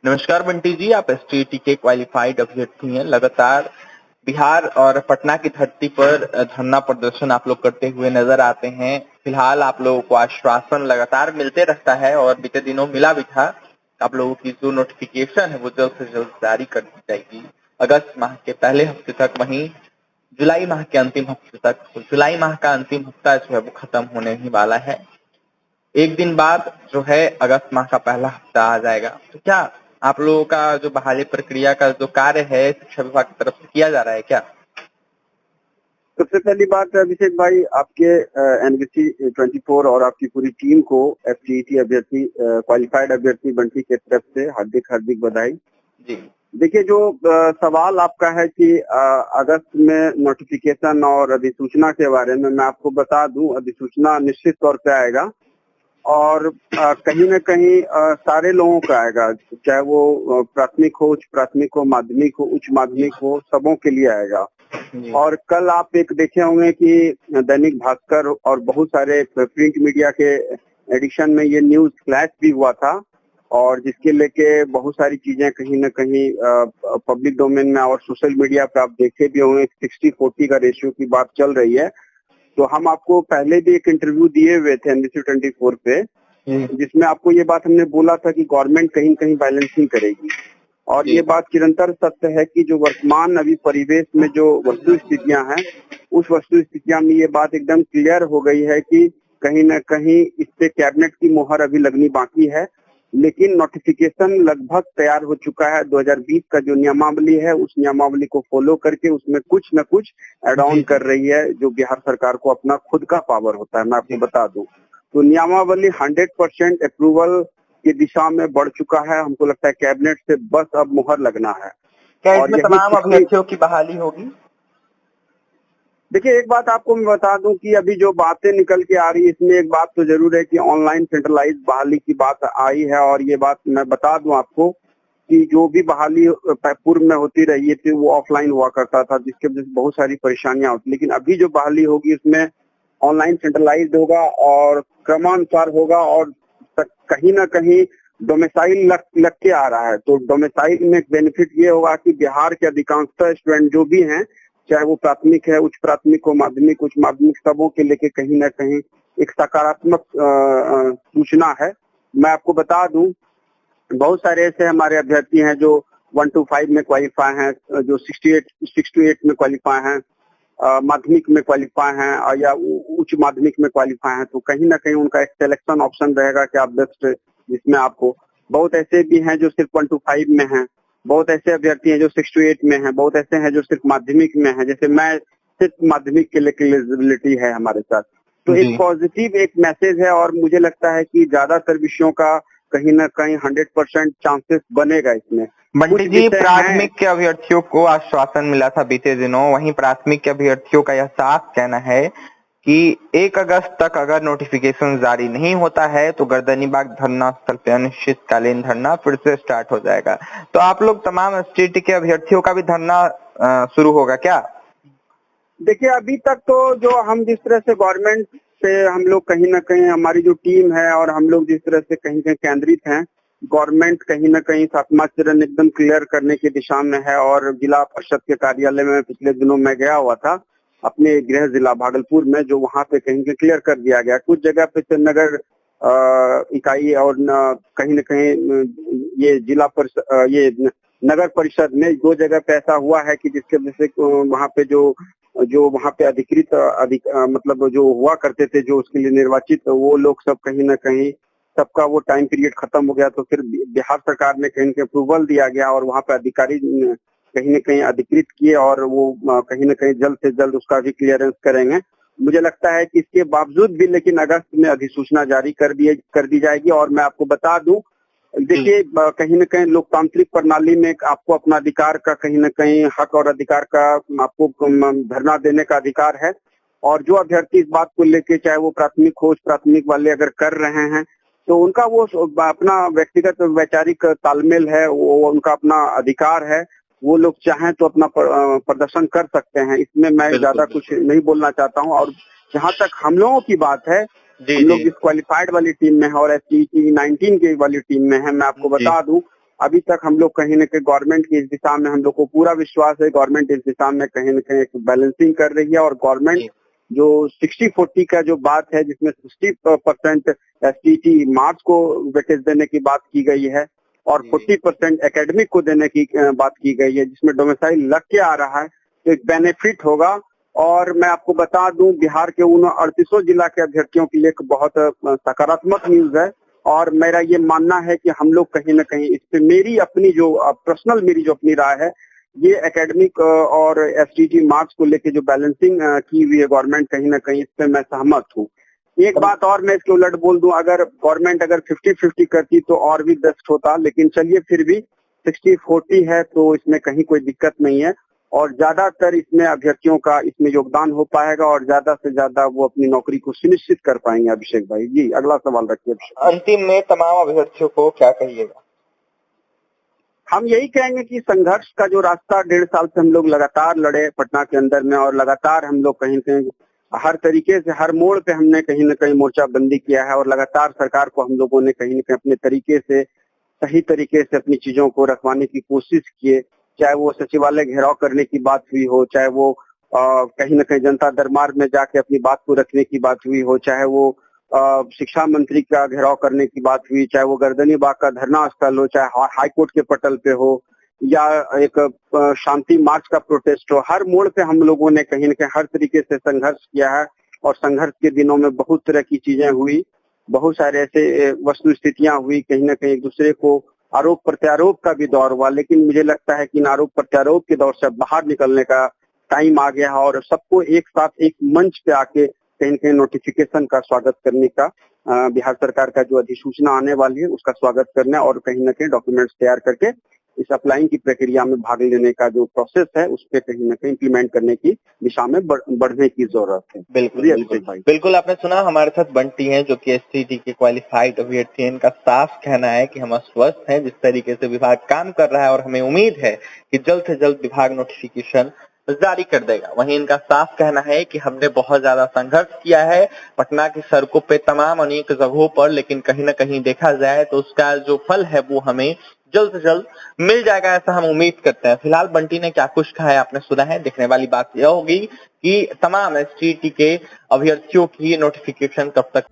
नमस्कार बंटी जी, आप एसटीईटी के क्वालिफाइड अभ्यर्थी हैं। लगातार बिहार और पटना की धरती पर धरना प्रदर्शन आप लोग करते हुए नजर आते हैं। फिलहाल आप लोगों को आश्वासन लगातार मिलते रहता है और बीते दिनों मिला भी था। आप लोगों की जो नोटिफिकेशन है वो जल्द से जल्द जारी कर दी जाएगी अगस्त माह के पहले हफ्ते तक, वहीं जुलाई माह के अंतिम हफ्ते तक। तो जुलाई माह का अंतिम हफ्ता जो है वो खत्म होने ही वाला है। एक दिन बाद जो है अगस्त माह का पहला हफ्ता आ जाएगा। तो क्या आप लोगों का जो बहाली प्रक्रिया का जो कार्य है शिक्षा विभाग की तरफ से किया जा रहा है क्या? सबसे पहली बात अभिषेक भाई, आपके एनबीसी 24 और आपकी पूरी टीम को एफटीईटी अभ्यर्थी क्वालिफाइड अभ्यर्थी बंटी के तरफ से हार्दिक हार्दिक बधाई जी। देखिए, जो सवाल आपका है कि अगस्त में नोटिफिकेशन और अधिसूचना के बारे में, मैं आपको बता दूं, अधिसूचना निश्चित तौर पे आएगा और कहीं न कहीं सारे लोगों का आएगा, चाहे वो प्राथमिक हो, उच्च प्राथमिक हो, माध्यमिक हो, उच्च माध्यमिक हो, सबों के लिए आएगा। और कल आप एक देखे होंगे कि दैनिक भास्कर और बहुत सारे प्रिंट मीडिया के एडिशन में ये न्यूज फ्लैश भी हुआ था और जिसके लेके बहुत सारी चीजें कहीं न कहीं पब्लिक डोमेन में और सोशल मीडिया पे आप देखे भी होंगे, 60-40 का रेशियो की बात चल रही है। तो हम आपको पहले भी एक इंटरव्यू दिए हुए थे एनबीसी 24 पे, जिसमें आपको ये बात हमने बोला था कि गवर्नमेंट कहीं न कहीं बैलेंसिंग करेगी और ये बात चिरंतर सत्य है कि जो वर्तमान अभी परिवेश में जो वस्तु स्थितियां हैं, उस वस्तु स्थितियां में ये बात एकदम क्लियर हो गई है कि कहीं न कहीं इस पे कैबिनेट की मोहर अभी लगनी बाकी है, लेकिन नोटिफिकेशन लगभग तैयार हो चुका है। 2020 का जो नियमावली है, उस नियमावली को फॉलो करके उसमें कुछ न कुछ एड ऑन कर रही है, जो बिहार सरकार को अपना खुद का पावर होता है। मैं आपको बता दूं, तो नियमावली 100% अप्रूवल की दिशा में बढ़ चुका है। हमको लगता है कैबिनेट से बस अब मुहर लगना है। क्या इसमें तमाम अभ्यर्थियों की बहाली होगी? देखिए, एक बात आपको मैं बता दूं कि अभी जो बातें निकल के आ रही है, इसमें एक बात तो जरूर है कि ऑनलाइन सेंट्रलाइज बहाली की बात आई है और ये बात मैं बता दूं आपको कि जो भी बहाली पूर्व में होती रही थी वो ऑफलाइन हुआ करता था, जिसके वजह से बहुत सारी परेशानियां होती। लेकिन अभी जो बहाली होगी उसमें ऑनलाइन सेंट्रलाइज होगा और क्रमानुसार होगा और कहीं ना कहीं डोमिसाइल लग के आ रहा है। तो डोमिसाइल में बेनिफिट ये होगा कि बिहार के अधिकांशतः स्टूडेंट जो भी हैं, चाहे वो प्राथमिक है, उच्च प्राथमिक हो, माध्यमिक, उच्च माध्यमिक, सबों के लेके कहीं ना कहीं एक सकारात्मक सूचना है। मैं आपको बता दूं, बहुत सारे ऐसे हमारे अभ्यर्थी हैं जो 1 to 5 में क्वालिफाई हैं, जो 6 to 8 में क्वालिफाई हैं, माध्यमिक में क्वालिफाई हैं या उच्च माध्यमिक में क्वालिफाई हैं। तो कहीं ना कहीं उनका एक सिलेक्शन ऑप्शन रहेगा कि आप बेस्ट, जिसमें आपको बहुत ऐसे भी हैं जो सिर्फ 1 to 5 में हैं, बहुत ऐसे अभ्यर्थी हैं जो 6 to 8 में हैं, बहुत ऐसे हैं जो सिर्फ माध्यमिक में हैं। जैसे मैं सिर्फ माध्यमिक के लिए एलिजिबिलिटी है हमारे साथ। तो एक पॉजिटिव एक मैसेज है और मुझे लगता है कि ज्यादातर विषयों का कहीं ना कहीं 100% चांसेस बनेगा इसमें। बंटी जी, प्राथमिक के अभ्यर्थियों को आश्वासन मिला था बीते दिनों, वहीं प्राथमिक के अभ्यर्थियों का यह साफ कहना है कि 1 अगस्त तक अगर नोटिफिकेशन जारी नहीं होता है तो गर्दनीबाग धरना स्थल पे अनिश्चितकालीन धरना फिर से स्टार्ट हो जाएगा। तो आप लोग तमाम एसटीईटी के अभ्यर्थियों का भी धरना शुरू होगा क्या? देखिए, अभी तक तो जो हम जिस तरह से गवर्नमेंट से हम लोग कहीं ना कहीं, हमारी जो टीम है और हम लोग जिस तरह से कहीं कहीं केंद्रित हैं, गवर्नमेंट कहीं ना कहीं 7वां चरण एकदम क्लियर करने की दिशा में है। और जिला परिषद के कार्यालय में पिछले दिनों मैं गया हुआ था अपने गृह जिला भागलपुर में, जो वहां पे कहीं क्लियर कर दिया गया। कुछ जगह पे नगर इकाई और कहीं न कहीं ये जिला परिषद, ये नगर परिषद में 2 जगह पे ऐसा हुआ है कि जिसके वजह से वहाँ पे जो वहाँ पे अधिकृत मतलब जो हुआ करते थे, जो उसके लिए निर्वाचित, वो लोग सब कहीं न कहीं सबका वो टाइम पीरियड खत्म हो गया। तो फिर बिहार सरकार ने कहीं अप्रूवल दिया गया और वहाँ पे अधिकारी कहीं न कहीं अधिकृत किए और वो कहीं न कहीं जल्द से जल्द उसका भी क्लियरेंस करेंगे। मुझे लगता है कि इसके बावजूद भी लेकिन अगस्त में अधिसूचना जारी कर दी जाएगी। और मैं आपको बता दूं, देखिए, कहीं न कहीं लोकतांत्रिक प्रणाली में आपको अपना अधिकार का कहीं न कहीं हक और अधिकार का आपको धरना देने का अधिकार है। और जो अभ्यर्थी इस बात को लेके, चाहे वो प्राथमिक हो, प्राथमिक वाले अगर कर रहे हैं, तो उनका वो अपना व्यक्तिगत वैचारिक तालमेल है, वो उनका अपना अधिकार है। वो लोग चाहें तो अपना प्रदर्शन कर सकते हैं। इसमें मैं ज्यादा कुछ नहीं बोलना चाहता हूँ। और जहाँ तक हम लोगों की बात है, हम लोग इस क्वालिफाइड वाली टीम में है और एसटीईटी 19 की वाली टीम में है। मैं आपको बता दूं अभी तक हम लोग कहीं न कहीं गवर्नमेंट की इस दिशा में हम लोग को पूरा विश्वास है, गवर्नमेंट इस दिशा में कहीं न कहीं एक बैलेंसिंग कर रही है और गवर्नमेंट जो 60-40 का जो बात है जिसमें 60% एसटीटी मार्क्स को वेटेज देने की बात की गई है और 40% एकेडमिक को देने की बात की गई है, जिसमें डोमिसाइल लग के आ रहा है तो एक बेनिफिट होगा। और मैं आपको बता दूं बिहार के उन 38 जिला के अभ्यर्थियों के लिए एक बहुत सकारात्मक न्यूज है और मेरा ये मानना है कि हम लोग कहीं न कहीं इस पे मेरी अपनी जो पर्सनल मेरी जो अपनी राय है, ये एकेडमिक और एसटीटी मार्क्स को लेके जो बैलेंसिंग की हुई है गवर्नमेंट, कहीं न कहीं इस पे मैं सहमत हूँ। एक बात और मैं इसके उलट बोल दूं, अगर गवर्नमेंट अगर 50-50 करती तो और भी बेस्ट होता, लेकिन चलिए फिर भी 60-40 है तो इसमें कहीं कोई दिक्कत नहीं है और ज्यादातर इसमें अभ्यर्थियों का इसमें योगदान हो पाएगा और ज्यादा से ज्यादा वो अपनी नौकरी को सुनिश्चित कर पाएंगे। अभिषेक भाई जी, अगला सवाल रखिए। अंतिम में तमाम अभ्यर्थियों को क्या कहिएगा? हम यही कहेंगे कि संघर्ष का जो रास्ता 1.5 साल से हम लोग लगातार लड़े पटना के अंदर में और लगातार हम लोग कहीं कहीं हर तरीके से हर मोड़ पे हमने कहीं न कहीं मोर्चाबंदी किया है और लगातार सरकार को हम लोगों ने कहीं न कहीं अपने तरीके से सही तरीके से अपनी चीजों को रखवाने की कोशिश किए, चाहे वो सचिवालय घेराव करने की बात हुई हो, चाहे वो कहीं न कहीं जनता दरबार में जाके अपनी बात को रखने की बात हुई हो, चाहे वो शिक्षा मंत्री का घेराव करने की बात हुई, चाहे वो गर्दनी बाग का धरना स्थल हो, चाहे हाई कोर्ट के पटल पे हो या एक शांति मार्च का प्रोटेस्ट हो, हर मोड़ पे हम लोगों ने कहीं न कहीं हर तरीके से संघर्ष किया है और संघर्ष के दिनों में बहुत तरह की चीजें हुई, बहुत सारे ऐसे वस्तु स्थितियां हुई, कहीं न कहीं एक दूसरे को आरोप प्रत्यारोप का भी दौर हुआ, लेकिन मुझे लगता है कि इन आरोप प्रत्यारोप के दौर से बाहर निकलने का टाइम आ गया है और सबको एक साथ एक मंच पे आके कहीं न कहीं नोटिफिकेशन का स्वागत करने का बिहार सरकार का जो अधिसूचना आने वाली है उसका स्वागत करना और कहीं न कहीं डॉक्यूमेंट्स तैयार करके इस अप्लाइंग की प्रक्रिया में भाग लेने का जो प्रोसेस है उस पर कहीं न कहीं इम्प्लीमेंट करने की दिशा में बढ़ने की जरूरत है। बिल्कुल आपने सुना, हमारे साथ बंटी हैं जो कि एसटीटी के क्वालिफाइड अभ्यर्थी हैं। इनका साफ कहना है कि हम आश्वस्त हैं जिस तरीके से विभाग काम कर रहा है और हमें उम्मीद है कि जल्द से जल्द विभाग नोटिफिकेशन जारी कर देगा। वहीं इनका साफ कहना है कि हमने बहुत ज्यादा संघर्ष किया है पटना की सड़कों पे तमाम अनेक जगहों पर, लेकिन कहीं न कहीं देखा जाए तो उसका जो फल है वो हमें जल्द से जल्द मिल जाएगा, ऐसा हम उम्मीद करते हैं। फिलहाल बंटी ने क्या कुछ कहा है आपने सुना है। देखने वाली बात यह होगी कि तमाम एसटीटी के अभ्यर्थियों की नोटिफिकेशन कब तक